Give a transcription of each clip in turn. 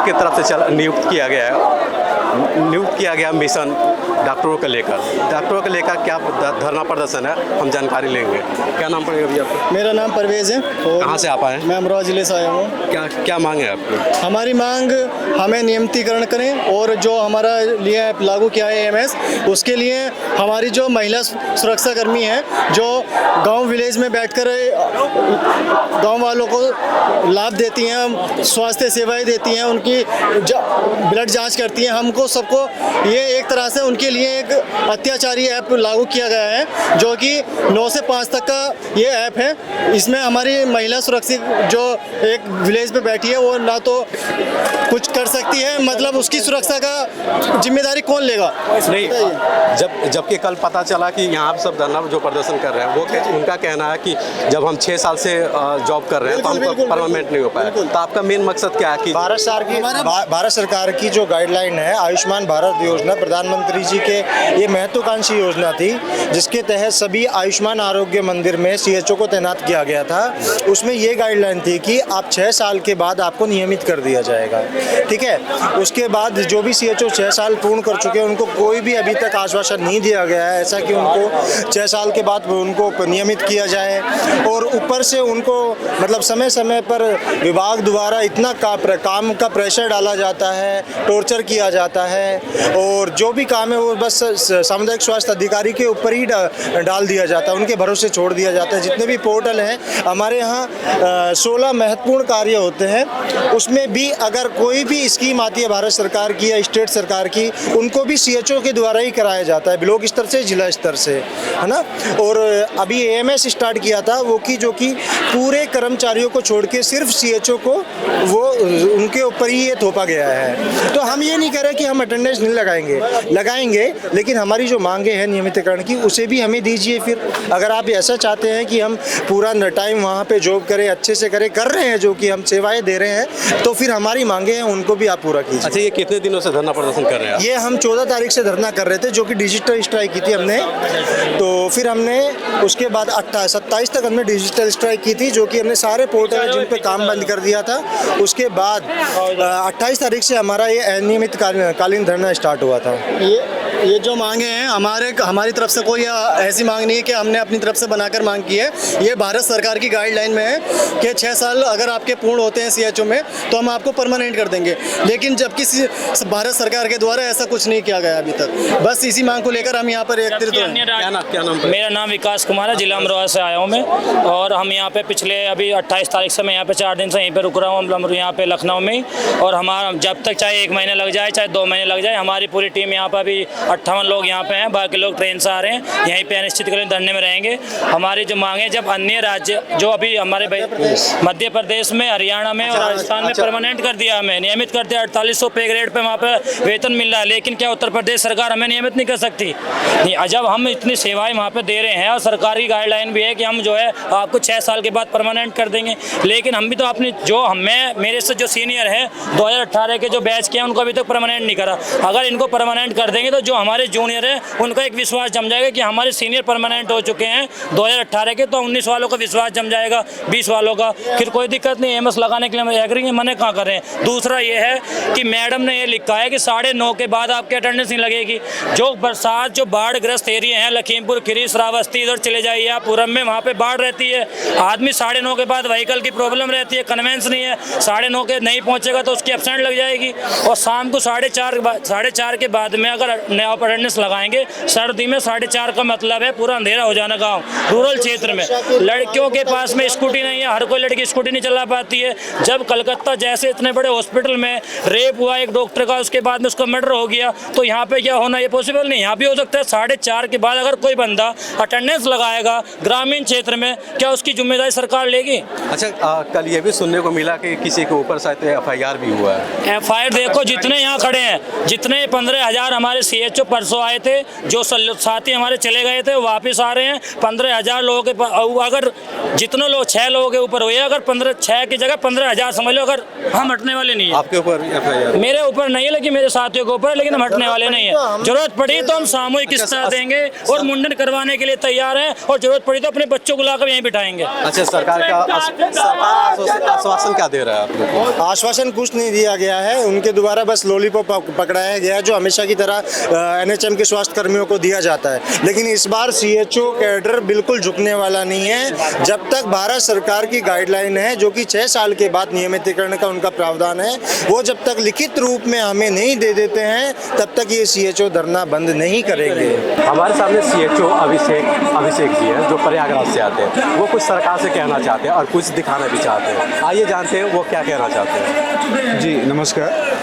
की तरफ से नियुक्त किया गया मिशन डॉक्टरों को लेकर क्या धरना प्रदर्शन है, हम जानकारी लेंगे। क्या नाम पड़ेगा भैया आपका? मेरा नाम परवेज़ है और कहाँ से आप आए हैं? मैं अमरोहा जिले से आया हूँ। क्या मांग है आपकी? हमारी मांग हमें नियमितीकरण करें और जो हमारा लिए लागू किया है एएमएस, उसके लिए हमारी जो महिला सुरक्षा कर्मी हैं जो गांव विलेज में बैठकर गांव वालों को लाभ देती हैं, स्वास्थ्य सेवाएं देती हैं, उनकी ब्लड जांच करती हैं, हमको सबको ये एक तरह से उनके लिए एक अत्याचारी ऐप लागू किया गया है जो कि 9 से 5 तक का ये ऐप है। इसमें हमारी महिला सुरक्षित जो एक विलेज पे बैठी है वो ना तो कुछ कर सकती है, मतलब उसकी सुरक्षा का जिम्मेदारी कौन लेगा? नहीं, जबकि कल पता चला कि यहाँ पे सब धरना जो प्रदर्शन कर रहे हैं वो उनका कहना है कि जब हम 6 साल से जॉब कर रहे हैं तो हमको परमानेंट नहीं हो पाया। तो आपका मेन मकसद क्या है कि भारत सरकार की जो गाइडलाइन है आयुष्मान भारत योजना, प्रधानमंत्री जी के ये महत्वाकांक्षी योजना थी जिसके तहत सभी आयुष्मान आरोग्य मंदिर में सीएचओ को तैनात किया गया था। उसमें ये गाइडलाइन थी कि आप 6 साल के बाद आपको नियमित कर दिया जाएगा, ठीक है। उसके बाद जो भी सीएचओ 6 साल पूर्ण कर चुके हैं उनको कोई भी अभी तक आश्वासन नहीं दिया गया है ऐसा कि उनको 6 साल के बाद उनको नियमित किया जाए। और ऊपर से उनको मतलब समय समय पर विभाग द्वारा इतना काम का प्रेशर डाला जाता है, टॉर्चर किया जाता है और जो भी काम है वो बस सामुदायिक स्वास्थ्य अधिकारी के ऊपर ही डाल दिया जाता है, उनके भरोसे छोड़ दिया जाता है। जितने भी पोर्टल हैं हमारे यहाँ 16 महत्वपूर्ण कार्य होते हैं, उसमें भी अगर कोई भी स्कीम आती है भारत सरकार की या स्टेट सरकार की, उनको भी सीएचओ के द्वारा ही कराया जाता है, ब्लॉक स्तर से, जिला स्तर से, है ना। और अभी एएमएस स्टार्ट किया था वो कि जो कि पूरे कर्मचारियों को छोड़ के सिर्फ सीएचओ को वो उनके ऊपर ही ये थोपा गया है। तो हम ये नहीं कह रहे कि हम अटेंडेंस नहीं लगाएंगे, लेकिन हमारी जो मांगे हैं नियमितीकरण की उसे भी हमें दीजिए। फिर अगर आप ऐसा चाहते हैं कि हम पूरा टाइम वहाँ पे जॉब करें, अच्छे से कर रहे हैं, जो कि हम सेवाएं दे रहे हैं, तो फिर हमारी मांगे हैं उनको भी आप पूरा कीजिए। अच्छा, ये कितने दिनों से धरना प्रदर्शन कर रहे हैं? ये हम 14 तारीख से धरना कर रहे थे जो कि डिजिटल स्ट्राइक की थी हमने, तो फिर हमने उसके बाद 27 तक हमने डिजिटल स्ट्राइक की थी जो कि हमने सारे पोर्टल जिन पे काम बंद कर दिया था। उसके बाद 28 तारीख से हमारा ये अनियमित कालीन धरना स्टार्ट हुआ था। ये जो मांगे हैं हमारी तरफ से कोई ऐसी मांग नहीं है कि हमने अपनी तरफ से बनाकर मांग की है। ये भारत सरकार की गाइडलाइन में है कि 6 साल अगर आपके पूर्ण होते हैं सीएचओ में तो हम आपको परमानेंट कर देंगे, लेकिन जबकि भारत सरकार के द्वारा ऐसा कुछ नहीं किया गया अभी तक। बस इसी मांग को लेकर हम यहाँ पर एकत्रित हुए। क्या नाम? मेरा नाम विकास कुमार है, जिला अमरोहा से आया हूँ मैं। और हम यहाँ पे पिछले अभी 28 तारीख से मैं यहाँ पे 4 दिन से यहीं पे रुक रहा हूँ यहाँ पे लखनऊ में। और हमारा जब तक चाहे 1 महीने लग जाए चाहे 2 महीने लग जाए, हमारी पूरी टीम यहाँ पर अभी 58 लोग यहाँ पे हैं, बाकी लोग ट्रेन से आ रहे हैं, यहीं पे अनिश्चितकालीन धरने में रहेंगे। हमारी जो मांगे, जब अन्य राज्य जो अभी हमारे मध्य प्रदेश में, हरियाणा में और राजस्थान में परमानेंट कर दिया, हमें नियमित कर दिया, 4800 पे ग्रेड पे वहाँ पे वेतन मिल रहा है, लेकिन क्या उत्तर प्रदेश सरकार हमें नियमित नहीं कर सकती? जब हम इतनी सेवाएं वहाँ पे दे रहे हैं और सरकार की गाइडलाइन भी है कि हम जो है आपको 6 साल के बाद परमानेंट कर देंगे, लेकिन हम भी तो अपनी जो मेरे से जो सीनियर है 2018 के जो बैच के हैं उनको अभी तक परमानेंट नहीं करा। अगर इनको परमानेंट कर देंगे तो जो हमारे जूनियर है उनका एक विश्वास जम जाएगा कि हमारे सीनियर परमानेंट हो चुके हैं 2018 के, तो 19 वालों का विश्वास जम जाएगा, 20 वालों का। फिर कोई दिक्कत नहीं, एमएस लगाने के लिए हम एग्री हैं, मने कहाँ कर रहे हैं। दूसरा ये है कि मैडम ने ये लिखा है कि 9:30 के बाद आपकी अटेंडेंस नहीं लगेगी। जो बरसात जो बाढ़ ग्रस्त एरिया है, लखीमपुर खीरी, श्रावस्ती, इधर चले जाइए आप पूरब में, वहाँ पे बाढ़ रहती है। आदमी 9:30 के बाद व्हीकल की प्रॉब्लम रहती है, कन्वेंस नहीं है, 9:30 के नहीं पहुँचेगा तो उसकी एब्सेंट लग जाएगी। और शाम को 4:30 के बाद में अगर नया अटेंडेंस लगाएंगे, सर्दी में 4:30 का मतलब है पूरा अंधेरा हो जाना गाँव, रूरल क्षेत्र में। लड़कियों के पास में स्कूटी नहीं है, हर कोई लड़की स्कूटी नहीं चला पाती है। जब कलकत्ता जैसे इतने बड़े हॉस्पिटल में रेप हुआ एक डॉक्टर का, उसके बाद में उसका मर्डर हो गया, तो यहाँ पे क्या होना ये पॉसिबल नहीं, यहाँ भी हो सकता है। 4:30 के बाद अगर कोई बंदा अटेंडेंस लगाएगा ग्रामीण क्षेत्र में, क्या उसकी जिम्मेदारी सरकार लेगी? अच्छा, कल ये भी सुनने को मिला कि किसी के ऊपर शायद FIR भी हुआ है। FIR देखो, जितने यहाँ खड़े हैं, जितने 15,000 हमारे CHO परसों आए थे, जो साथी हमारे चले गए थे वापस आ रहे हैं। 15,000 लोगों के अगर जितने लोग 6 लोगों के ऊपर हुए, अगर 6 की जगह 15,000 समझ लो, अगर हम हटने वाले नहीं है। आपके ऊपर FIR? मेरे ऊपर नहीं है, लेकिन मेरे साथियों के ऊपर है, लेकिन हम हटने वाले नहीं है। जरूरत पड़ी तो हम सामूहिक किस्सा देंगे और मुंडन करवाने के लिए तैयार हैं, और जरूरत पड़ी तो अपने बच्चों को लाकर यहीं बिठाएंगे। अच्छा, सरकार आश्वासन क्या दे रहा है आप लोग को? आश्वासन कुछ नहीं दिया गया है, उनके द्वारा बस लॉलीपॉप पकड़ाया गया है, जो हमेशा की तरह NHM के स्वास्थ्य कर्मियों को दिया जाता है। लेकिन इस बार CHO कैडर बिल्कुल झुकने वाला नहीं है। जब तक भारत सरकार की गाइडलाइन है, जो कि 6 साल के बाद नियमितीकरण का उनका प्रावधान है, वो जब तक लिखित रूप में हमें नहीं दे देते हैं, तब तक ये CHO धरना बंद नहीं करेंगे। हमारे सामने CHO अभिषेक जी हैं, जो प्रयागराज से आते हैं। वो कुछ सरकार से कहना चाहते हैं और कुछ दिखाना भी चाहते हैं। आइए जानते हैं वो क्या कहना चाहते हैं। जी नमस्कार।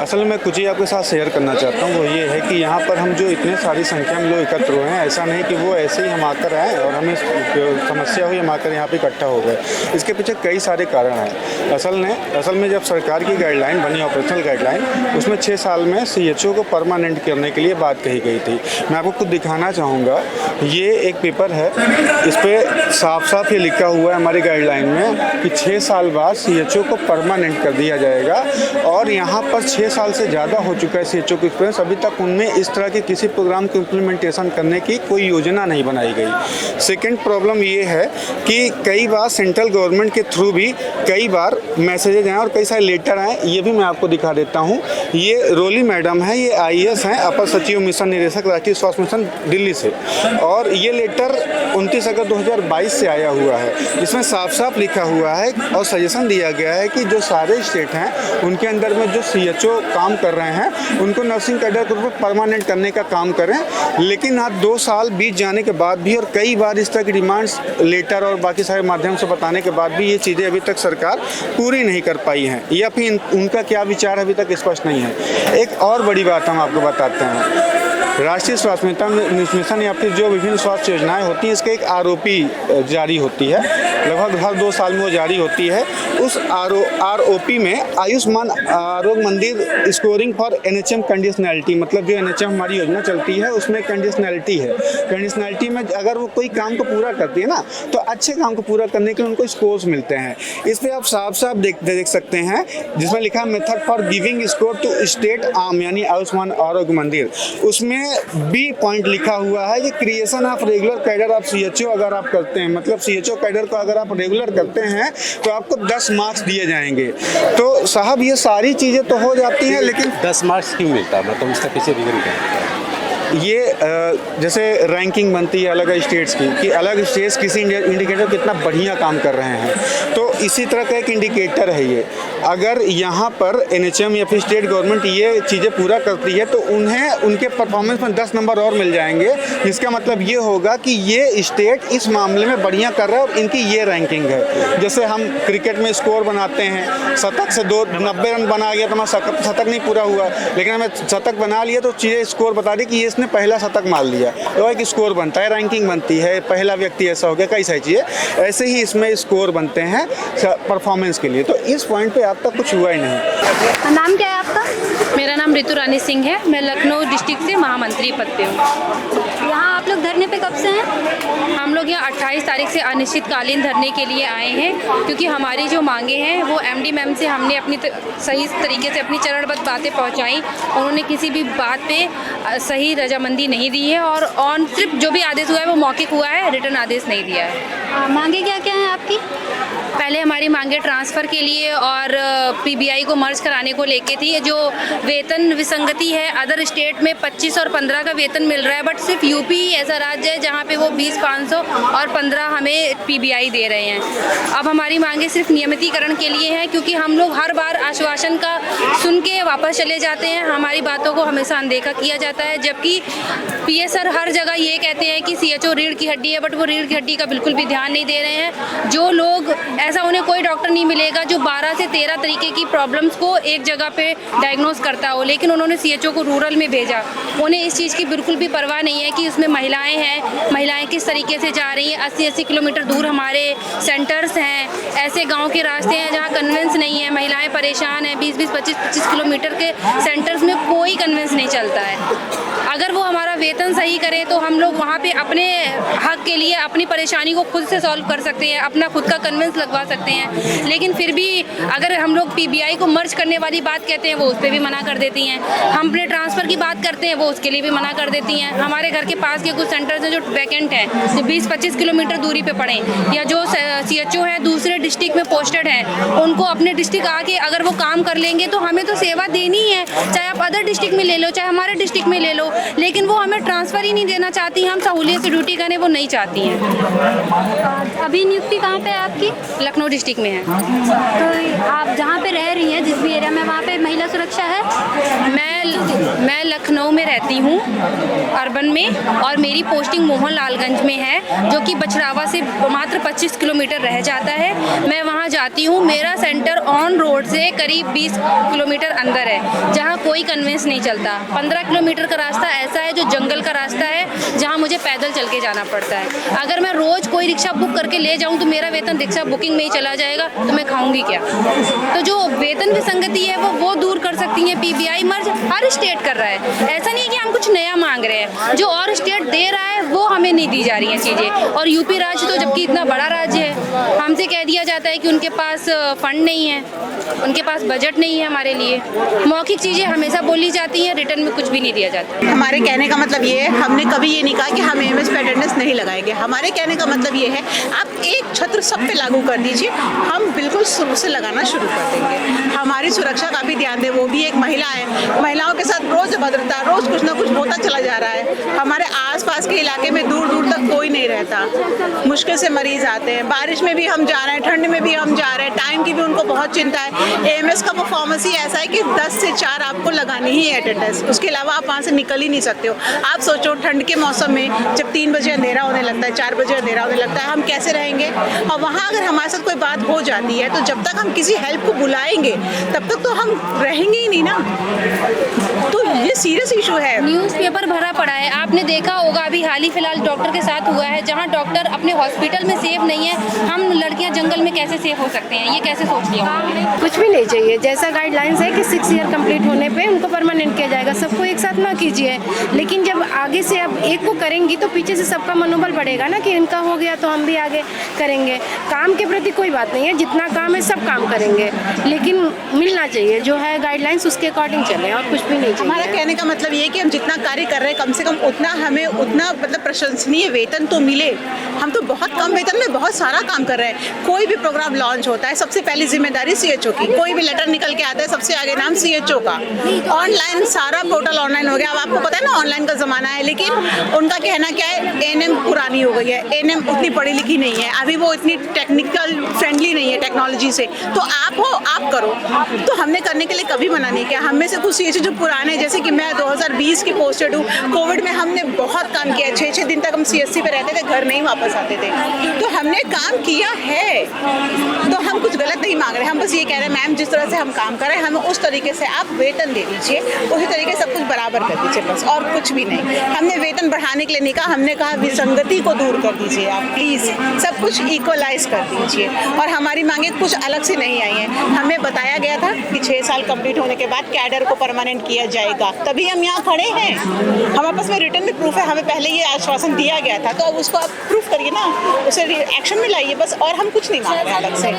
असल में कुछ ही आपके साथ शेयर करना चाहता हूँ। वो ये है कि यहाँ पर हम जो इतने सारी संख्या में लोग एकत्र हुए हैं, ऐसा नहीं कि वो ऐसे ही हम आकर आए और हमें समस्या हुई हम आकर यहाँ पे इकट्ठा हो गए। इसके पीछे कई सारे कारण हैं। असल में जब सरकार की गाइडलाइन बनी, ऑपरेशनल गाइडलाइन, उसमें 6 साल में CHO को परमानेंट करने के लिए बात कही गई थी। मैं आपको खुद दिखाना चाहूँगा, ये एक पेपर है, इस पर साफ साफ ये लिखा हुआ है हमारी गाइडलाइन में कि 6 साल बाद CHO को परमानेंट कर दिया जाएगा। और यहाँ पर 6 साल से ज़्यादा हो चुका है CHO की एक्सपीरियंस, अभी तक उनमें इस तरह के किसी प्रोग्राम को इम्प्लीमेंटेशन करने की कोई योजना नहीं बनाई गई। सेकंड प्रॉब्लम ये है कि कई बार सेंट्रल गवर्नमेंट के थ्रू भी कई बार मैसेजेज आए और कई सारे लेटर आए। ये भी मैं आपको दिखा देता हूँ। ये रोली मैडम है, ये IAS हैं, अपर सचिव मिशन निदेशक राष्ट्रीय स्वास्थ्य मिशन दिल्ली से, और ये लेटर 29 अगस्त 2022 से आया हुआ है। इसमें साफ साफ लिखा हुआ है और सजेशन दिया गया है कि जो सारे स्टेट हैं उनके अंदर में जो CHO काम कर रहे हैं, उनको नर्सिंग कैडर को परमानेंट करने का काम करें। लेकिन आज 2 साल बीत जाने के बाद भी और कई बार इस तरह की डिमांड्स लेटर और बाकी सारे माध्यम से बताने के बाद भी ये चीज़ें अभी तक सरकार पूरी नहीं कर पाई हैं, या फिर उनका क्या विचार अभी तक स्पष्ट नहीं है। एक और बड़ी बात हम आपको बताते हैं, राष्ट्रीय स्वास्थ्य मिशन या फिर जो विभिन्न स्वास्थ्य योजनाएं होती हैं, इसका एक ROP जारी होती है, लगभग हर 2 साल में वो जारी होती है। उस ROP में आयुष्मान आरोग्य मंदिर स्कोरिंग फॉर NHM कंडीशनैलिटी, मतलब जो NHM हमारी योजना चलती है उसमें कंडीशनैलिटी है। कंडीशनैलिटी में अगर वो कोई काम को पूरा करती है ना, तो अच्छे काम को पूरा करने के लिए उनको स्कोर्स मिलते हैं। इस पर आप साफ साफ देख सकते हैं, जिसमें लिखा है method for giving score to state arm, यानी आयुष्मान आरोग्य मंदिर। उसमें B पॉइंट लिखा हुआ है कि creation of regular cadre of CHO अगर आप करते हैं, मतलब CHO कैडर को अगर आप रेगुलर करते हैं तो आपको 10 मार्क्स दिए जाएंगे। तो साहब ये सारी चीज़ें तो हो जाती हैं, लेकिन 10 मार्क्स क्यों मिलता है? मतलब इसका पीछे रीजन क्या है? ये जैसे रैंकिंग बनती है अलग स्टेट्स की, कि अलग स्टेट्स किसी इंडिकेटर कितना बढ़िया काम कर रहे हैं, तो इसी तरह का एक इंडिकेटर है ये। अगर यहाँ पर NHM या फिर स्टेट गवर्नमेंट ये चीज़ें पूरा करती है तो उन्हें उनके परफॉर्मेंस में 10 नंबर और मिल जाएंगे, जिसका मतलब ये होगा कि ये स्टेट इस मामले में बढ़िया कर रहा है और इनकी ये रैंकिंग है। जैसे हम क्रिकेट में स्कोर बनाते हैं, शतक से 90 रन बना गया तो हमारा शतक नहीं पूरा हुआ, लेकिन हमें शतक बना लिया तो चीज़ें स्कोर बता दी कि ये इसने पहला शतक मार लिया, तो एक स्कोर बनता है, रैंकिंग बनती है, पहला व्यक्ति ऐसा हो गया, कई सारी चीज़ें। ऐसे ही इसमें स्कोर बनते हैं परफॉर्मेंस के लिए। तो इस पॉइंट पे अब तक कुछ हुआ ही नहीं। नाम क्या है आपका? मेरा नाम ऋतु रानी सिंह है, मैं लखनऊ डिस्ट्रिक्ट से महामंत्री पद पे हूँ। यहाँ आप लोग धरने पे कब से हैं? हम लोग यहाँ 28 तारीख से अनिश्चितकालीन धरने के लिए आए हैं, क्योंकि हमारी जो मांगे हैं वो MD मैम से हमने अपनी सही तरीके से अपनी चरणबद्ध बातें पहुँचाई। उन्होंने किसी भी बात पे सही रजामंदी नहीं दी है, और ऑन सिर्फ जो भी आदेश हुआ है वो मौखिक हुआ है, रिटर्न आदेश नहीं दिया है। मांगे क्या क्या हैं आपकी? पहले हमारी मांगे ट्रांसफ़र के लिए और PBI को मर्ज कराने को लेके थी। जो वेतन विसंगति है, अदर स्टेट में 25 और 15 का वेतन मिल रहा है, बट सिर्फ UP ऐसा राज्य है जहाँ पे वो 20,500 और 15 हमें PBI दे रहे हैं। अब हमारी मांगे सिर्फ नियमितीकरण के लिए हैं, क्योंकि हम लोग हर बार आश्वासन का सुन के वापस चले जाते हैं, हमारी बातों को हमेशा अनदेखा किया जाता है। जबकि PS सर हर जगह ये कहते हैं कि CHO रीढ़ की हड्डी है, बट वो रीढ़ की हड्डी का बिल्कुल भी ध्यान नहीं दे रहे हैं। जो लोग ऐसा उन्हें कोई डॉक्टर नहीं मिलेगा जो 12 से 13 तरीके की प्रॉब्लम्स को एक जगह पे डायग्नोस करता हो, लेकिन उन्होंने CHO को रूरल में भेजा। उन्हें इस चीज़ की बिल्कुल भी परवाह नहीं है कि उसमें महिलाएं हैं, महिलाएं किस तरीके से जा रही हैं। 80-80 किलोमीटर दूर हमारे सेंटर्स हैं, ऐसे गांव के रास्ते हैं जहां कन्वेंस नहीं है, महिलाएं परेशान हैं। 20-20, 25-25 किलोमीटर के सेंटर्स में कोई कन्वेंस नहीं चलता है। अगर वो हमारा वेतन सही करें तो हम लोग वहाँ पे अपने हक के लिए अपनी परेशानी को खुद से सॉल्व कर सकते हैं, अपना खुद का कन्वेंस लगवा सकते हैं। लेकिन फिर भी अगर हम लोग पीबीआई को मर्ज करने वाली बात कहते हैं, वो उस पर भी मना कर देती हैं। हम अपने ट्रांसफ़र की बात करते हैं, वो उसके लिए भी मना कर देती हैं। हमारे घर के पास के कुछ सेंटर्स हैं जो वैकेंट हैं, जो 20-25 किलोमीटर दूरी पे पड़े, या जो CHO हैं दूसरे डिस्ट्रिक्ट में पोस्टेड हैं, उनको अपने डिस्ट्रिक्ट आके अगर वो काम कर लेंगे तो हमें तो सेवा देनी ही है, चाहे आप अदर डिस्ट्रिक्ट में ले लो, चाहे हमारे डिस्ट्रिक्ट में ले लो। लेकिन वो हमें ट्रांसफ़र ही नहीं देना चाहती, हम सहूलियत से ड्यूटी करें वो नहीं चाहती हैं। अभी नियुक्ति कहाँ पे है आपकी? लखनऊ डिस्ट्रिक्ट में है। तो आप जहाँ पे रह रही हैं, जिस भी एरिया में, वहाँ पे महिला सुरक्षा है? मैं लखनऊ में रहती हूँ, अर्बन में, और मेरी पोस्टिंग मोहनलालगंज में है, जो कि बछरावा से मात्र 25 किलोमीटर रह जाता है। मैं वहाँ जाती हूँ। मेरा सेंटर ऑन रोड से करीब 20 किलोमीटर अंदर है, जहाँ कोई कन्वेंस नहीं चलता। 15 किलोमीटर का रास्ता ऐसा है जो जंगल का रास्ता है, जहाँ मुझे पैदल चल के जाना पड़ता है। अगर मैं रोज़ कोई रिक्शा बुक करके ले जाऊँ तो मेरा वेतन रिक्शा बुकिंग में ही चला जाएगा, तो मैं खाऊंगी क्या? तो जो वेतन विसंगति है वो दूर कर सकती हैं। पीबीआई मर्ज हर स्टेट कर रहा है, ऐसा नहीं है कि हम कुछ नया मांग रहे हैं। जो और स्टेट दे रहा है वो हमें नहीं दी जा रही हैं चीज़ें। और यूपी राज्य तो जबकि इतना बड़ा राज्य है, हमसे कह दिया जाता है कि उनके पास फंड नहीं है, उनके पास बजट नहीं है हमारे लिए। मौखिक चीज़ें हमेशा बोली जाती हैं, रिटर्न में कुछ भी नहीं दिया जाता। हमारे कहने का मतलब ये है, हमने कभी ये नहीं कहा कि हम एमएस पे अटेंडेंस नहीं लगाएंगे। हमारे कहने का मतलब ये है, आप एक छत्र सब पे लागू कर दीजिए, हम बिल्कुल शुरू से लगाना शुरू कर देंगे। हमारी सुरक्षा का भी ध्यान दें, वो भी एक महिला है, महिलाओं के साथ रोज भद्रता, रोज कुछ ना कुछ होता चला जा रहा है। हमारे आसपास के इलाके में दूर दूर तक कोई नहीं रहता, मुश्किल से मरीज आते हैं। बारिश में भी हम जा रहे हैं, ठंड में भी हम जा रहे हैं, टाइम की भी उनको बहुत चिंता है। एएमएस का परफॉर्मेंस ही ऐसा है कि 10 से 4 आपको लगानी ही है अटेंडेंस, उसके अलावा आप वहाँ से निकल ही नहीं सकते हो। आप सोचो ठंड के मौसम में जब 3 बजे अंधेरा होने लगता है, 4 बजे अंधेरा होने लगता है, हम कैसे रहेंगे? और वहाँ अगर हमारे साथ कोई बात हो जाती है तो जब तक हम किसी हेल्प को बुलाएंगे तब तक तो हम रहेंगे ही नहीं ना। तो ये सीरियस इशू है। न्यूज़पेपर भरा पड़ा है, आपने देखा होगा अभी हाल ही फिलहाल डॉक्टर के साथ हुआ है, जहाँ डॉक्टर अपने हॉस्पिटल में सेफ नहीं है। हम लड़कियाँ जंगल में कैसे सेफ हो सकते हैं? ये कैसे सोच लिया उन्होंने? कुछ भी नहीं चाहिए, जैसा गाइडलाइंस है कि 6 ईयर कंप्लीट होने पे उनको परमानेंट किया जाएगा। सबको एक साथ ना कीजिए, लेकिन जब आगे से अब एक को करेंगी तो पीछे से सबका मनोबल बढ़ेगा ना, कि इनका हो गया तो हम भी आगे करेंगे। काम के प्रति कोई बात नहीं है, जितना काम है सब काम करेंगे, लेकिन मिलना चाहिए जो है गाइडलाइंस, उसके अकॉर्डिंग चलें और कुछ भी नहीं चाहिए। हमारा कहने का मतलब ये है कि हम जितना कार्य कर रहे हैं, कम से कम उतना हमें उतना मतलब प्रशंसनीय वेतन तो मिले। हम तो बहुत कम वेतन में बहुत सारा काम कर रहे हैं। कोई भी प्रोग्राम लॉन्च होता है, सबसे पहली जिम्मेदारी CHO की। कोई भी लेटर निकल के आता है, सबसे आगे नाम CHO का। ऑनलाइन सारा पोर्टल ऑनलाइन हो गया। अब आपको पता है ना ऑनलाइन का ज़माना है, लेकिन उनका कहना क्या है, ANM पुरानी हो गई है, ANM उतनी पढ़ी लिखी नहीं है, अभी वो इतनी टेक्निकल फ्रेंडली नहीं है टेक्नोलॉजी से। तो आप हो, आप करो। तो हमने करने के लिए कभी मना नहीं किया। हम में से कुछ CHO जो पुराने, जैसे कि मैं 2020 की पोस्टेड हूँ, कोविड में हमने बहुत काम किया। 6-6 दिन तक हम CSC पे रहते थे, घर नहीं वापस आते थे। तो हमने काम किया है, तो हम कुछ गलत नहीं मांग रहे। हम बस ये कह रहे हैं मैम, जिस तरह से हम काम कर रहे हैं हमें उस तरीके से आप वेतन दे दीजिए, उसी तरीके से सब कुछ बराबर कर दीजिए, बस और कुछ भी नहीं। हमने वेतन बढ़ाने के लिए नहीं कहा, हमने कहा विसंगति को दूर कर दीजिए आप प्लीज़, सब कुछ इक्वलाइज कर दीजिए। और हमारी मांगे कुछ अलग से नहीं आई हैं। हमें बताया गया था कि 6 साल कंप्लीट होने के बाद कैडर को परमानेंट किया जाएगा, तभी हम यहाँ खड़े हैं। हमारे पास में रिटर्न में प्रूफ है, हमें पहले ये आश्वासन दिया गया था, तो अब उसको आप प्रूफ करिए ना, उसे एक्शन में लाइए बस, और हम कुछ नहीं मांग रहे हैं अलग से।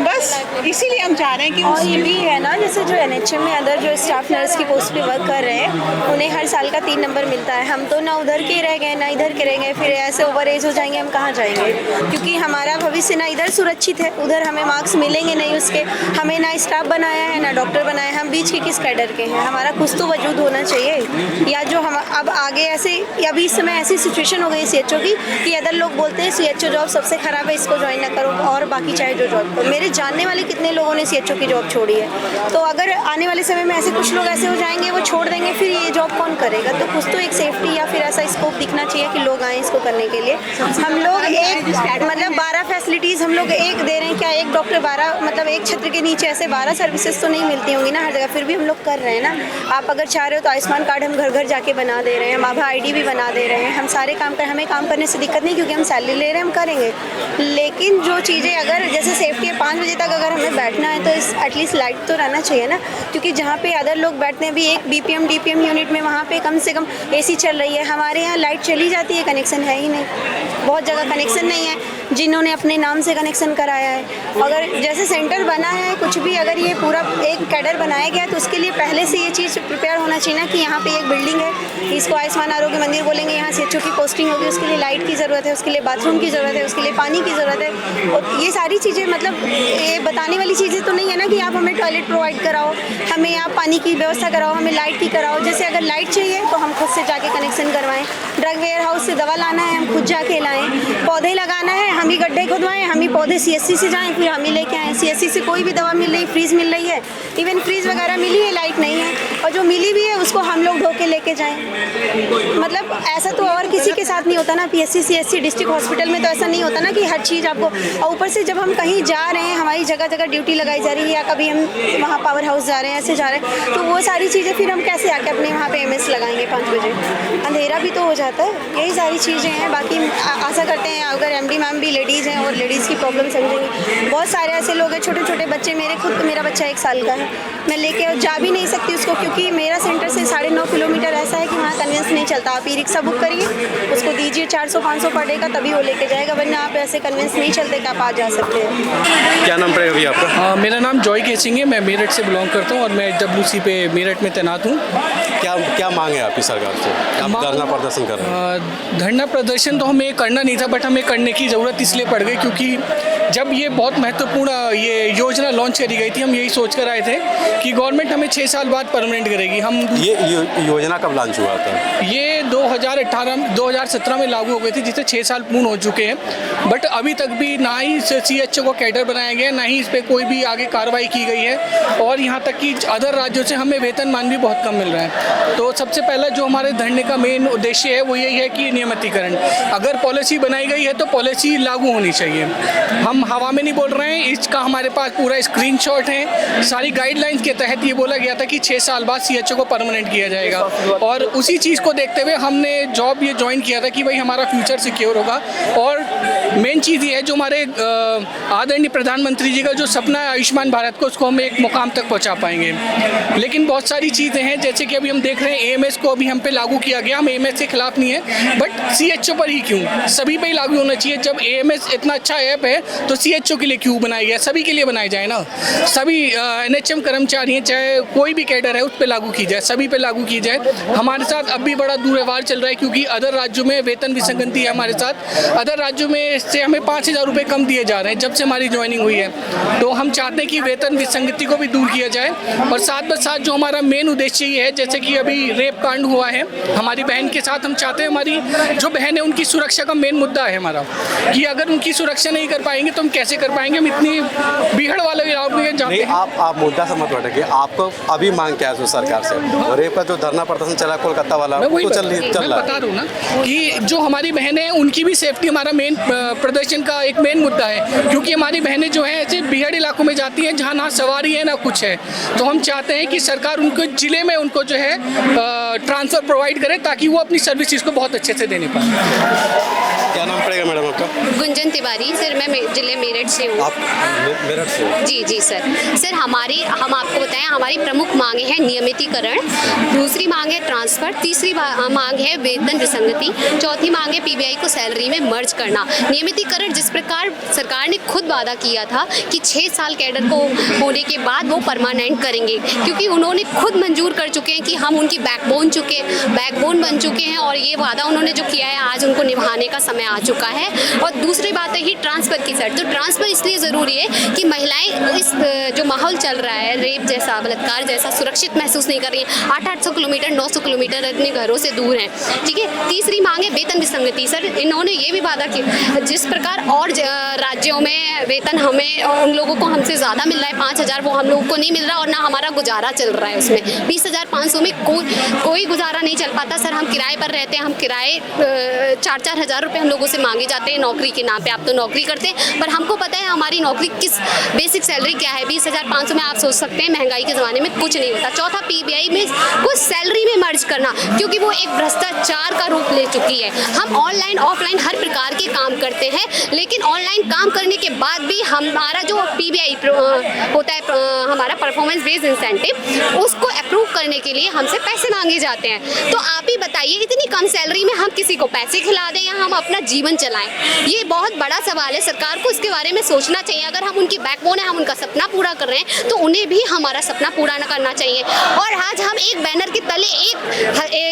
बस इसीलिए हम चाह रहे हैं कि और ये भी है ना, जैसे जो NHM में अदर जो स्टाफ नर्स की पोस्ट पे वर्क कर रहे हैं, उन्हें हर साल का 3 नंबर मिलता है। हम तो ना उधर के रह गए ना इधर के रह गए, फिर ऐसे ओवर एज हो जाएंगे, हम कहाँ जाएंगे? क्योंकि हमारा भविष्य ना इधर सुरक्षित है, उधर हमें मार्क्स मिलेंगे नहीं उसके। हमें ना स्टाफ बनाया है ना डॉक्टर बनाया है, हम बीच के किस कैडर के हैं? हमारा कुछ तो वजूद होना चाहिए। या जो हम अब आगे ऐसे, अभी इस समय ऐसी सिचुएशन हो गई CHO की कि अदर लोग बोलते हैं CHO जॉब सबसे ख़राब है, इसको ज्वाइन ना करो, और बाकी चाहे जो जॉब करो। मेरे जानने वाले कितने लोगों ने CHO की जॉब छोड़ी है। तो अगर आने वाले समय में ऐसे कुछ लोग ऐसे हो जाएंगे, वो छोड़ देंगे, फिर ये जॉब कौन करेगा? तो कुछ तो एक सेफ्टी या फिर ऐसा स्कोप दिखना चाहिए कि लोग आएँ इसको करने के लिए। हम लोग एक मतलब 12 फैसिलिटीज़ हम लोग एक दे रहे हैं, क्या एक डॉक्टर 12 मतलब एक छत्र के नीचे ऐसे 12 सर्विसेज तो नहीं मिलती होंगी ना हर जगह, फिर भी हम लोग कर रहे हैं ना। आप अगर चाह रहे हो तो आयुष्मान कार्ड हम घर घर जाके बना दे रहे हैं, माभा ID भी बना दे रहे हैं, हम सारे काम कर, हमें काम करने से दिक्कत नहीं, क्योंकि हम सैलरी ले रहे हैं, हम करेंगे। लेकिन जो चीज़ें अगर जैसे सेफ्टी है, 5 बजे तक अगर हमें बैठना है तो इस एटलीस्ट लाइट तो रहना चाहिए ना, क्योंकि जहाँ पे अदर लोग बैठते हैं भी एक BPM DPM यूनिट में, वहाँ पे कम से कम AC चल रही है। हमारे यहाँ लाइट चली जाती है, कनेक्शन है ही नहीं, बहुत जगह कनेक्शन नहीं है, जिन्होंने अपने नाम से कनेक्शन कराया है। अगर जैसे सेंटर बना है कुछ भी, अगर ये पूरा एक कैडर बनाया गया तो उसके लिए पहले से ये चीज़ प्रिपेयर होना चाहिए ना कि यहाँ पे एक बिल्डिंग है, इसको आयुष्मान आरोग्य मंदिर बोलेंगे, यहाँ CHO की पोस्टिंग होगी, उसके लिए लाइट की ज़रूरत है, उसके लिए बाथरूम की ज़रूरत है, उसके लिए पानी की ज़रूरत है। और ये सारी चीज़ें मतलब ये बताने वाली चीज़ें तो नहीं है ना कि आप हमें टॉयलेट प्रोवाइड कराओ, हमें आप पानी की व्यवस्था कराओ, हमें लाइट की कराओ। जैसे अगर लाइट चाहिए तो हम खुद से जाके कनेक्शन करवाएं, ड्रग वेयर हाउस से दवा लाना है हम खुद जाके लाएं, पौधे लगाना है हम ही गड्ढे खुदवाएं, हम ही पौधे CSC से जाएं, फिर हम ही लेके आएँ। CSC से कोई भी दवा मिल रही, फ्रीज मिल रही है, इवन फ्रीज वगैरह मिली है, लाइट नहीं है, और जो मिली भी है उसको हम लोग ढो के लेके जाएं। मतलब ऐसा तो और किसी के साथ नहीं होता ना, PSC CSC डिस्ट्रिक्ट हॉस्पिटल में तो ऐसा नहीं होता ना कि हर चीज़ आपको। और ऊपर से जब हम कहीं जा रहे हैं, हमारी जगह जगह ड्यूटी लगाई जा रही है, या कभी हम वहाँ पावर हाउस जा रहे हैं, ऐसे जा रहे हैं, तो वो सारी चीज़ें फिर हम कैसे आके अपने वहाँ पे MS लगाएंगे 5 बजे? अंधेरा भी तो हो जाता है। यही सारी चीज़ें हैं। बाकी आशा करते हैं अगर MD मैम भी लेडीज़ हैं और लेडीज़ की प्रॉब्लम समझेंगी। बहुत सारे ऐसे लोग हैं, छोटे छोटे बच्चे, मेरा बच्चा 1 साल का है, मैं लेके जा भी नहीं सकती उसको, क्योंकि मेरा सेंटर से 9.5 किलोमीटर ऐसा है कि वहाँ कन्वेंस नहीं चलता। आप ई-रिक्शा बुक करिए, उसको दीजिए 400-500 पर डे का, तभी वो लेके जाएगा, वरना आप ऐसे कन्वेंस नहीं चलते कि आप आ जा सकते हैं। क्या नाम पड़ेगा अभी आपका? मेरा नाम जॉय केसिंग है, मैं मेरठ से बिलोंग करता हूँ और मैं WC पे मेरठ में तैनात हूँ। क्या मांग है आपकी सरकार से? आप धरना प्रदर्शन कर रहे हैं? धरना प्रदर्शन तो हमें करना नहीं था, बट हमें करने की ज़रूरत इसलिए पड़ गई क्योंकि जब ये बहुत महत्वपूर्ण ये योजना लॉन्च करी गई थी, हम यही सोच कर आए थे कि गवर्नमेंट हमें 6 साल बाद परमानेंट करेगी। हम ये योजना कब लॉन्च हुआ था? ये 2017 में लागू हो गई थी, जिसे 6 साल पूर्ण हो चुके हैं, बट अभी तक भी ना ही CHO को कैडर बनाया गया, ना ही इस पर कोई भी आगे कार्रवाई की गई है, और यहाँ तक कि अदर राज्यों से हमें वेतनमान भी बहुत कम मिल रहा है। तो सबसे पहला जो हमारे धरने का मेन उद्देश्य है वो यही है कि नियमितीकरण, अगर पॉलिसी बनाई गई है तो पॉलिसी लागू होनी चाहिए। हम हवा में नहीं बोल रहे हैं, इसका हमारे पास पूरा स्क्रीनशॉट है। सारी गाइडलाइंस के तहत ये बोला गया था कि 6 साल बाद CHO को परमानेंट किया जाएगा, और उसी चीज़ को देखते हुए हमने जॉब ये ज्वाइन किया था कि भाई हमारा फ्यूचर सिक्योर होगा। और मेन चीज़ ये है जो हमारे आदरणीय प्रधानमंत्री जी का जो सपना है आयुष्मान भारत को, उसको हम एक मुकाम तक पहुँचा पाएंगे। लेकिन बहुत सारी चीज़ें हैं, जैसे कि अभी हम देख रहे हैं AMS को अभी हम पे लागू किया गया, हम AMS के खिलाफ नहीं है, बट CHO पर ही क्यों? सभी पे ही लागू होना चाहिए। जब AMS इतना अच्छा ऐप है तो CHO के लिए क्यों बनाया गया? सभी के लिए बनाया जाए ना। सभी NHM कर्मचारी हैं, चाहे कोई भी कैडर है, उस पर लागू की जाए, सभी पे लागू की जाए। हमारे साथ अब भी बड़ा दुर्व्यवहार चल रहा है, क्योंकि अदर राज्यों में वेतन विसंगति है हमारे साथ। अदर राज्यों में से हमें 5,000 रुपये कम दिए जा रहे हैं जब से हमारी ज्वाइनिंग हुई है। तो हम चाहते हैं कि वेतन विसंगति को भी दूर किया जाए, और साथ जो हमारा मेन उद्देश्य ये है, जैसे कि अभी रेप कांड हुआ है हमारी बहन के साथ, हम चाहते हैं हमारी जो बहन है उनकी सुरक्षा का मेन मुद्दा है हमारा, कि अगर उनकी सुरक्षा नहीं कर पाएंगे तो हम कैसे कर पाएंगे? हम इतनी भीड़ वाले इलाकों में जाते हैं। आप मुद्दा से मत भटकिए, आपको अभी मांग क्या है सरकार से? रेप का जो धरना प्रदर्शन चला कोलकाता वाला, मैं तो चल रहा बता रहा हूँ ना कि जो हमारी बहनें हैं उनकी भी सेफ्टी हमारा मेन प्रदर्शन का एक मेन मुद्दा है, क्योंकि हमारी बहनें जो हैं ऐसे भीड़ इलाकों में जाती हैं जहाँ ना सवारी है ना कुछ है। तो हम चाहते हैं कि सरकार उनको जिले में उनको जो है ट्रांसफ़र प्रोवाइड करे, ताकि वो अपनी सर्विसेज को बहुत अच्छे से देने पाए। क्या नाम पड़ेगा मैडम आपका? गुंजन तिवारी सर, मैं जिले मेरठ से हूँ। आप मेरठ से? जी सर हम आपको बताएं, हमारी प्रमुख मांगे हैं नियमितीकरण, दूसरी मांग है ट्रांसफ़र, तीसरी मांग है वेतन विसंगति, चौथी मांग है PBI को सैलरी में मर्ज करना। नियमितीकरण जिस प्रकार सरकार ने खुद वादा किया था कि 6 साल कैडर को होने के बाद वो परमानेंट करेंगे, क्योंकि उन्होंने खुद मंजूर कर चुके हैं कि हम उनकी बैकबोन बन चुके हैं, और ये वादा उन्होंने जो किया है आज उनको निभाने का समय आ चुका चुका है। और दूसरी बात है ट्रांसफ़र की सर, तो ट्रांसफ़र इसलिए ज़रूरी है कि महिलाएं इस जो माहौल चल रहा है, रेप जैसा, बलात्कार जैसा, सुरक्षित महसूस नहीं कर रही हैं। 800 किलोमीटर 900 किलोमीटर अपने घरों से दूर हैं, ठीक है। तीसरी मांग है वेतन विसंगति। सर इन्होंने ये भी वादा किया, जिस प्रकार और राज्यों में वेतन हमें उन लोगों को हमसे ज़्यादा मिल रहा है 5,000, वो हम लोगों को नहीं मिल रहा और ना हमारा गुजारा चल रहा है उसमें। 20,500 में कोई गुजारा नहीं चल पाता। सर हम किराए पर रहते हैं, हम किराए 4-4 हज़ार रुपये हम लोगों से मांगे जाते हैं नौकरी के नाम पे। आप तो नौकरी करते हैं, पर हमको पता है हमारी नौकरी किस बेसिक सैलरी क्या है। 20,500 में आप सोच सकते हैं महंगाई के ज़माने में कुछ नहीं होता। चौथा पीबीआई में कुछ सैलरी में मर्ज करना, क्योंकि वो एक भ्रष्टाचार का रूप ले चुकी है। हम ऑनलाइन ऑफलाइन हर प्रकार के काम करते हैं, लेकिन ऑनलाइन काम करने के बाद भी हमारा जो पीबीआई होता है, हमारा परफॉर्मेंस बेस्ड इंसेंटिव, उसको अप्रूव करने के लिए हमसे पैसे मांगे जाते हैं। तो आप ही बताइए, इतनी कम सैलरी में हम किसी को पैसे खिला दें या हम अपना जीवन चलाएं? ये बहुत बड़ा सवाल है। सरकार को इसके बारे में सोचना चाहिए। अगर हम उनकी बैकबोन है, हम उनका सपना पूरा कर रहे हैं, तो उन्हें भी हमारा सपना पूरा न करना चाहिए। और आज हम एक बैनर के तले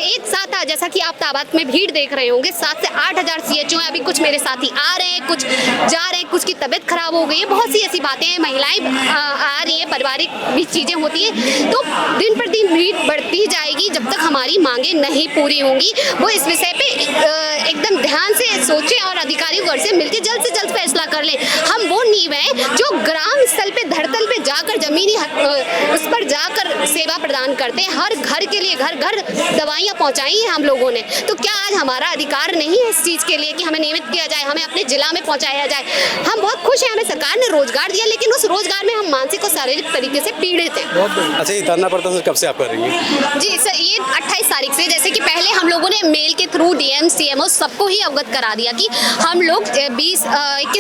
एक साथ, जैसा कि आप ताबात में भीड़ देख रहे होंगे, 7 से 8 हज़ार CHO हैं। अभी कुछ मेरे साथी आ रहे हैं, कुछ जा रहे हैं, कुछ की तबीयत खराब हो गई है, बहुत सी ऐसी बातें हैं, महिलाएं आ रही हैं, पारिवारिक भी चीज़ें होती हैं। तो दिन पर दिन भीड़ बढ़ती जाएगी जब तक हमारी मांगें नहीं पूरी होंगी। वो इस विषय पे एकदम ध्यान से सोचें और अधिकारी वर्ग से मिलकर जल्द से जल्द फैसला कर लें। हम वो नींव हैं जो ग्राम स्थल पे, धरतल पे जाकर, जमीनी उस पर जाकर सेवा प्रदान करते हैं। हर घर के लिए घर घर दवाइयाँ पहुँचाई हैं हम लोगों ने। तो क्या आज हमारा अधिकार नहीं है इस चीज़ के लिए कि हमें नियमित किया जाए, हमें अपने जिला में पहुँचाया जाए? हम बहुत खुश हैं, हमें सरकार ने रोजगार दिया, लेकिन उस रोजगार में हम मानसिक और शारीरिक तरीके से पीड़ित हैं। अच्छा, ये धरना प्रदर्शन कब से आप कर रही हैं? जी सर, ये 28 तारीख से, जैसे कि पहले हम लोगों ने मेल के थ्रू DM CMO सबको ही अवगत करा दिया कि हम लोग 21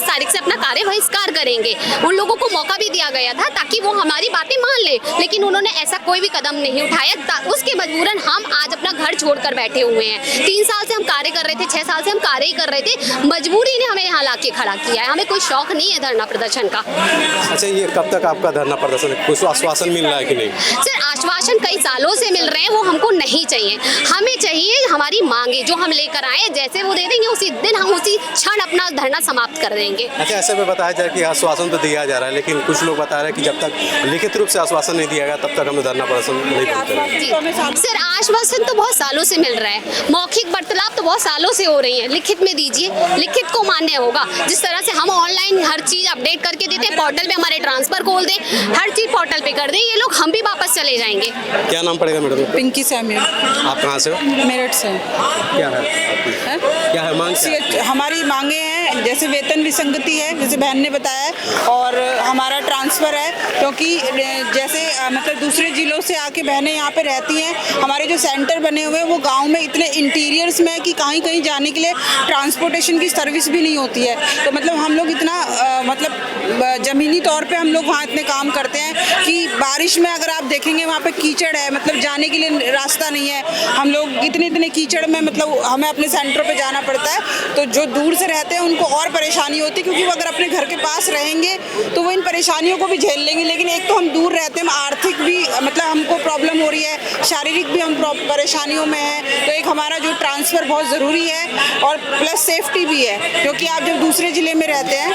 तारीख से अपना कार्य बहिष्कार करेंगे। उन लोगों को मौका भी दिया गया था ताकि वो हमारी बातें मान ले, लेकिन उन्होंने ऐसा कोई भी कदम नहीं उठाया। उसके मजबूरन हम आज अपना घर छोड़कर बैठे हुए हैं। 3 साल से हम कार्य कर रहे थे, 6 साल से हम कार्य ही कर रहे थे। मजबूरी ने हमें यहाँ लाके खड़ा किया है। हमें कोई शौक नहीं है धरना प्रदर्शन का। अच्छा, ये कब तक आपका धरना प्रदर्शन, कुछ आश्वासन मिल रहा है कि नहीं? सर आश्वासन कई सालों से मिल रहे हैं, वो हमको नहीं चाहिए। हमें चाहिए हमारी मांगे जो हम लेकर आए, जैसे वो दे देंगे उसी दिन हम उसी क्षण अपना धरना समाप्त कर देंगे। अच्छा, ऐसे में बताया जाए कि आश्वासन तो दिया जा रहा है, लेकिन कुछ लोग बता रहे हैं कि जब तक लिखित रूप से आश्वासन नहीं दिया गया तब तक हम धरना प्रदर्शन नहीं करेंगे। सर आश्वासन तो बहुत सालों से मिल रहा है, मौखिक वार्तालाप तो बहुत सालों से हो रही है। लिखित में दीजिए, लिखित को मान्य होगा। जिस तरह से हम ऑनलाइन हर चीज़ अपडेट करके देते हैं, पोर्टल पे हमारे ट्रांसफर खोल दें, हर चीज़ पोर्टल पे कर दें, ये लोग हम भी वापस चले जाएंगे। क्या नाम पड़ेगा मैडम? पिंकी सैम्यूल। आप कहाँ से हो? मेरठ से। क्या है क्या है मांग? हमारी मांगे हैं, जैसे वेतन विसंगति है, जैसे बहन ने बताया है, और हमारा ट्रांसफ़र है, क्योंकि जैसे मतलब दूसरे ज़िलों से आके बहनें यहाँ पे रहती हैं। हमारे जो सेंटर बने हुए हैं वो गांव में इतने इंटीरियर्स में है कि कहीं कहीं जाने के लिए ट्रांसपोर्टेशन की सर्विस भी नहीं होती है। तो मतलब हम लोग इतना मतलब ज़मीनी तौर पे हम लोग वहाँ इतने काम करते हैं कि बारिश में अगर आप देखेंगे वहाँ पे कीचड़ है, मतलब जाने के लिए रास्ता नहीं है। हम लोग इतने कीचड़ में मतलब हमें अपने सेंटरों पे जाना पड़ता है। तो जो दूर से रहते हैं उनको और परेशानी होती है, क्योंकि वो अगर अपने घर के पास रहेंगे तो वो इन परेशानियों को भी झेल लेंगे। लेकिन एक तो हम दूर रहते हैं, आर्थिक भी मतलब हमको प्रॉब्लम हो रही है, शारीरिक भी हम परेशानियों में हैं। तो एक हमारा जो ट्रांसफ़र बहुत ज़रूरी है, और प्लस सेफ्टी भी है, क्योंकि आप जब दूसरे ज़िले में रहते हैं,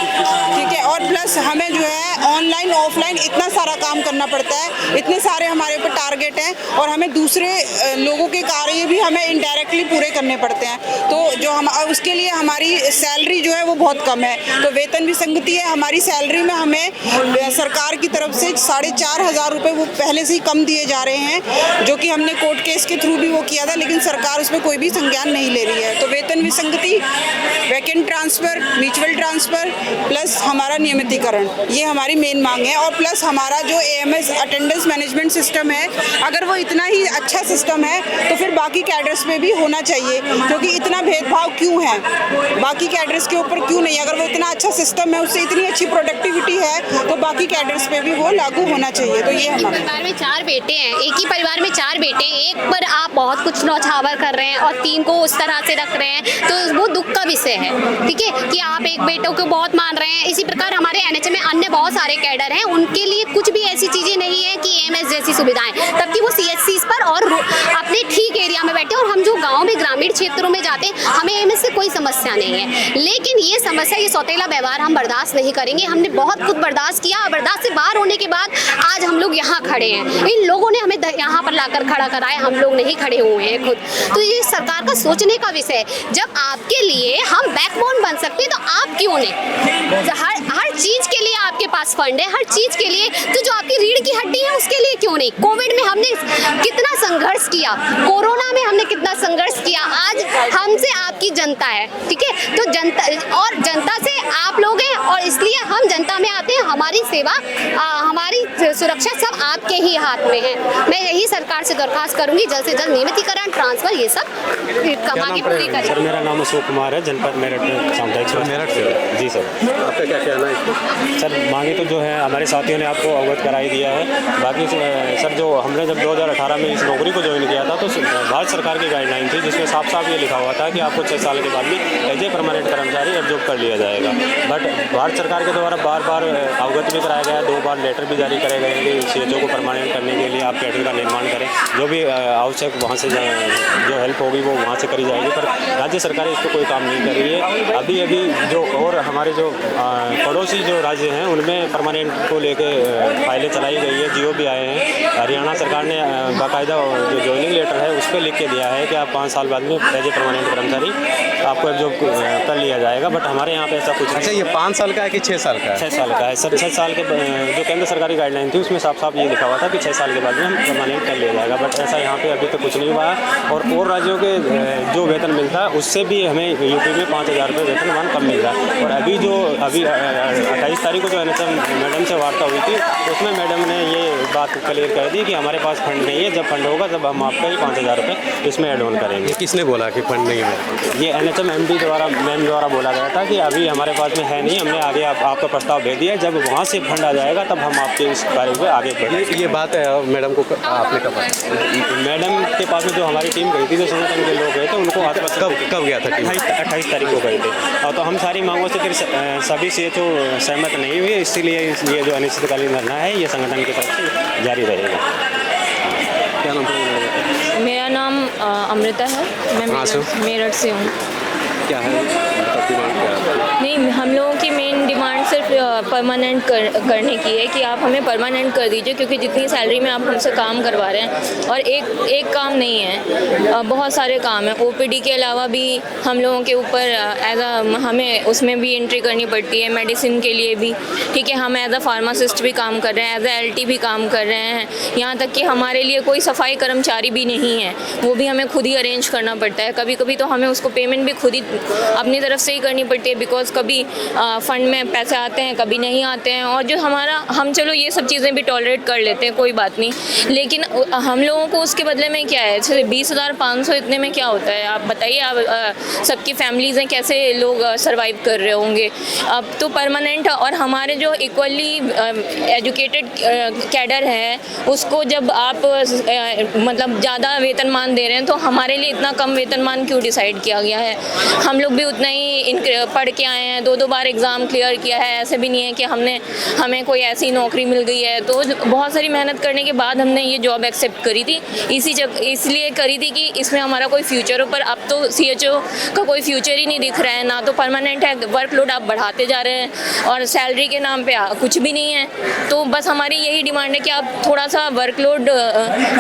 ठीक है, और प्लस हमें जो है ऑनलाइन ऑफलाइन इतना सारा काम करना पड़ता है, इतने सारे हमारे ऊपर टारगेट हैं, और हमें दूसरे लोगों के कार्य भी हमें इनडायरेक्टली पूरे करने पड़ते हैं। तो जो हम उसके लिए हमारी सैलरी जो है वो बहुत कम है। तो वेतन विसंगति है, हमारी सैलरी में हमें सरकार की तरफ से 4,500 रुपये वो पहले से ही कम दिए जा रहे हैं, जो कि हमने कोर्ट केस के थ्रू भी वो किया था, लेकिन सरकार उसमें कोई भी संज्ञान नहीं ले रही है। तो वेतन विसंगति, vacant transfer, mutual transfer plus हमारा नियमितीकरण, ये हमारी मेन मांग है। और प्लस हमारा जो AMS अटेंडेंस मैनेजमेंट सिस्टम है, अगर वो इतना ही अच्छा सिस्टम है तो फिर बाकी कैडर्स में भी होना चाहिए, क्योंकि इतना भेदभाव क्यों है, बाकी कैडर्स के ऊपर क्यों नहीं? अगर वो इतना अच्छा सिस्टम है, उससे इतनी अच्छी प्रोडक्टिविटी है, तो बाकी कैडर्स पे भी वो लागू होना चाहिए। तो ये हमारे परिवार में 4 बेटे हैं, एक ही परिवार में 4 बेटे हैं, एक पर आप बहुत कुछ नौछावर कर रहे हैं और 3 को उस तरह से रख रहे हैं, तो वो दुख का विषय है। ठीक है, कि आप एक बेटों को बहुत मान रहे हैं। इसी प्रकार हमारे एनएचएम में अन्य बहुत सारे कैडर हैं, उनके लिए कुछ भी ऐसी चीज़ें नहीं है कि एएमएस जैसी सुविधाएं, तबकि वो सीएचसीज पर और अपने ठीक एरिया में बैठे। और हम जो गाँव में ग्रामीण क्षेत्रों में जाते हैं, हमें एएमएस से कोई समस्या नहीं है, लेकिन ये समस्या, ये सौतेला व्यवहार हम बर्दाश्त नहीं करेंगे। हमने बहुत कुछ बर्दाश्त किया और बर्दाश्त से बाहर होने के बाद आज हम लोग यहाँ खड़े हैं। इन लोगों ने हमें यहाँ पर लाकर खड़ा कराया, हम लोग नहीं खड़े हुए हैं खुद। तो ये सरकार का सोचने का विषय है। जब आपके लिए हम बैकबोन बन सकते हैं तो आप क्यों नहीं? हर चीज के लिए आपके पास फंड है, हर चीज के लिए, तो जो आपकी रीढ़ की हड्डी है उसके लिए क्यों नहीं? कोविड में हमने कितना संघर्ष किया, कोरोना में हमने कितना संघर्ष किया, आज हमसे आपकी जनता है, ठीक है? तो जनता से आप लोग हैं और इसलिए हम जनता में आते हैं। हमारी सेवा, हमारी सुरक्षा सब आपके ही हाथ में है। मैं यही सरकार से दरख्वास्त करूंगी, जल्द से जल्द नियमितीकरण, ट्रांसफर, ये सब मांगे पूरी करें। सर, मेरा नाम अशोक कुमार है, जनपद मेरठ सामुदायिक मेरठ से। जी सर। आपका क्या कहना है? सर, मांगे तो जो है हमारे साथियों ने आपको अवगत कराई दिया है। बाकी सर, जो हमने जब 2018 में इस नौकरी को ज्वाइन किया था तो भारत सरकार की गाइडलाइन थी, जिसमें साफ साफ ये लिखा हुआ था कि आपको 6 साल के बाद में एज ए परमानेंट कर्मचारी एब्जॉर्ब कर लिया जाएगा। बट भारत सरकार के द्वारा बार बार अवगत भी कराया गया, 2 बार लेटर भी जारी करे गए कि सीएचओ को परमानेंट करने के लिए आप कैडर का निर्माण करें, जो भी आवश्यक वहाँ से जो हेल्प होगी वो वहाँ से करी जाएगी। पर राज्य सरकार इस पर कोई काम नहीं कर रही है। अभी जो और हमारे जो पड़ोसी जो राज्य हैं उनमें परमानेंट को लेके फाइलें चलाई गई है, जीओ भी आए हैं। हरियाणा सरकार ने बाकायदा जो ज्वाइनिंग लेटर है उस पर लिख के दिया है कि आप 5 साल बाद में एज ए परमानेंट कर्मचारी आपको एब्जॉर्ब कर लिया जाएगा। बट हमारे यहाँ पे ऐसा कुछ अच्छा, ये 5 साल का है कि 6 साल का है? 6 साल का है सर। 6 साल के जो केंद्र सरकारी गाइडलाइन थी उसमें साफ साफ ये लिखा हुआ था कि 6 साल के बाद में हम परमानेंट कर लिया जाएगा। बट ऐसा यहाँ पे अभी तक कुछ नहीं हुआ है। और राज्यों के जो वेतन मिलता है उससे भी हमें यूपी में 5,000 रुपये वेतनमान कम मिल रहा है। और अभी 28 तारीख को जो एनएचएम मैडम से वार्ता हुई थी उसमें मैडम ने ये बात क्लियर कर दी कि हमारे पास फंड नहीं है, जब फंड होगा तब हम आपका ही 5,000 रुपये इसमें ऐड ऑन करेंगे। किसने बोला कि फंड नहीं है? ये एनएचएम एमडी द्वारा, मैम द्वारा बोला गया था कि अभी हमारे पास में है नहीं, हमने आगे आपका प्रस्ताव भेज दिया, जब वहाँ से फंड आ जाएगा तब हम आपके इस कार्य में आगे बढ़ेंगे। ये बात है मैडम को आपने कब? मैडम के पास में जो हमारी टीम गई थी, जो संगठन के लोग गए थे, उनको कब गया था? 28 तारीख को गए थे। और तो हम सारी मांगों से फिर सभी सीएचओ सहमत नहीं हुए, इसीलिए ये जो अनिश्चितकालीन धरना है ये संगठन की तरफ से जारी रहेगा। क्या नाम है? मेरा नाम अमृता है, मैं मेरठ से हूँ। क्या है डिमांड? नहीं, हम लोगों की मेन डिमांड सिर्फ परमानेंट करने की है कि आप हमें परमानेंट कर दीजिए, क्योंकि जितनी सैलरी में आप हमसे काम करवा रहे हैं, और एक काम नहीं है, बहुत सारे काम हैं। ओपीडी के अलावा भी हम लोगों के ऊपर हमें उसमें भी एंट्री करनी पड़ती है, मेडिसिन के लिए भी, ठीक है। हम एज अ फार्मासिस्ट भी काम कर रहे हैं, एज अ एलटी भी काम कर रहे हैं, यहाँ तक कि हमारे लिए कोई सफाई कर्मचारी भी नहीं है, वो भी हमें खुद ही अरेंज करना पड़ता है। कभी कभी तो हमें उसको पेमेंट भी खुद ही अपनी तरफ से ही करनी पड़ती है, बिकॉज कभी फ़ंड में पैसे आते हैं, कभी नहीं आते हैं। और जो हम चलो ये सब चीज़ें भी टॉलरेट कर लेते हैं, कोई बात नहीं, लेकिन हम लोगों को उसके बदले में क्या है? 20,500 इतने में क्या होता है? आप बताइए, आप सबकी फैमिलीज़ हैं, कैसे लोग सर्वाइव कर रहे होंगे? अब तो परमानेंट, और हमारे जो इक्वली एजुकेटेड कैडर है उसको जब आप मतलब ज़्यादा वेतनमान दे रहे हैं, तो हमारे लिए इतना कम वेतनमान क्यों डिसाइड किया गया है? हम लोग भी उतना ही पढ़ के आए हैं, 2 बार एग्ज़ाम क्लियर किया है, ऐसे भी नहीं है कि हमें कोई ऐसी नौकरी मिल गई है। तो बहुत सारी मेहनत करने के बाद हमने ये जॉब एक्सेप्ट करी थी, इसलिए करी थी कि इसमें हमारा कोई फ्यूचर हो। पर अब तो सीएचओ का कोई फ्यूचर ही नहीं दिख रहा है, ना तो परमानेंट है, वर्कलोड आप बढ़ाते जा रहे हैं और सैलरी के नाम पे कुछ भी नहीं है। तो बस हमारी यही डिमांड है कि आप थोड़ा सा वर्कलोड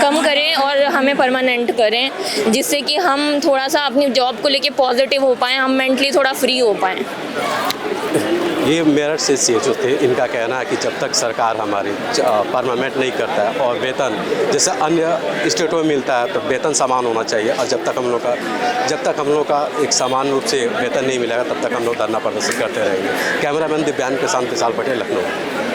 कम करें और हमें परमानेंट करें, जिससे कि हम थोड़ा सा अपनी जॉब को लेके पॉजिटिव हो पाएँ, हम मेंटली थोड़ा फ्री हो पाएँ। ये मेरठ से सीएचओ थे, इनका कहना है कि जब तक सरकार हमारी परमानेंट नहीं करता है और वेतन जैसे अन्य स्टेटों में मिलता है तो वेतन समान होना चाहिए, और जब तक हम लोग का एक समान रूप से वेतन नहीं मिलेगा तब तक हम लोग धरना प्रदर्शन करते रहेंगे। कैमरामैन दिव्यांग के साथ विशाल पटेल, लखनऊ।